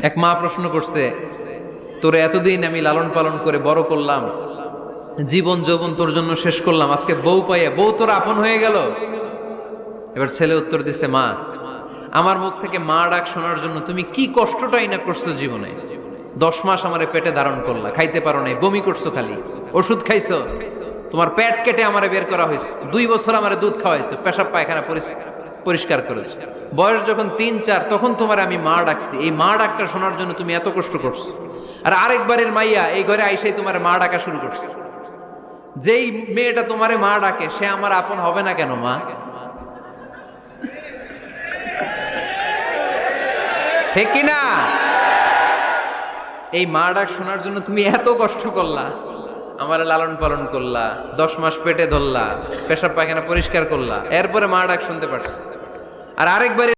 এক মা প্রশ্ন করছে, তোরে এতদিন আমি লালন পালন করে বড় করলাম, জীবন যৌবন তোর জন্য শেষ করলাম, আজকে বউ পাইয়া বউ তোর আপন হয়ে গেল। এবার ছেলে উত্তর দিচ্ছে, মা, আমার মুখ থেকে মা ডাক শোনার জন্য তুমি কি কষ্টটাই না করছো জীবনে। 10 মাস আমারে পেটে ধারণ করলা, খাইতে পারো নাই, বমি করছো, খালি ওষুধ খাইছো, তোমার পেট কেটে আমারে বের করা হয়েছে, 2 বছর আমারে দুধ খাওয়াইছো, পেশাব পায়খানা পরিষ্কার করেছো, বয়স যখন 3-4 তখন তোমার আমি মা ডাকছি, এই মা ডাকটা শোনার জন্য তুমি এত কষ্ট করছো। আর আরেকবারের মাইয়া এই ঘরে আইসাই তোমার মা ডাকা শুরু করছে। যেই মেয়েটা তোমারে মা ডাকে সে আমার আপন হবে না কেন মা? ঠিক কিনা? এই মা ডাক শোনার জন্য তুমি এত কষ্ট করলা, আমার লালন পালন করলা, 10 মাস পেটে ধরলা, পেশাব পায়খানা পরিষ্কার করলা, এরপরে মা ডাক শুনতে পারছো। আর আরেকবার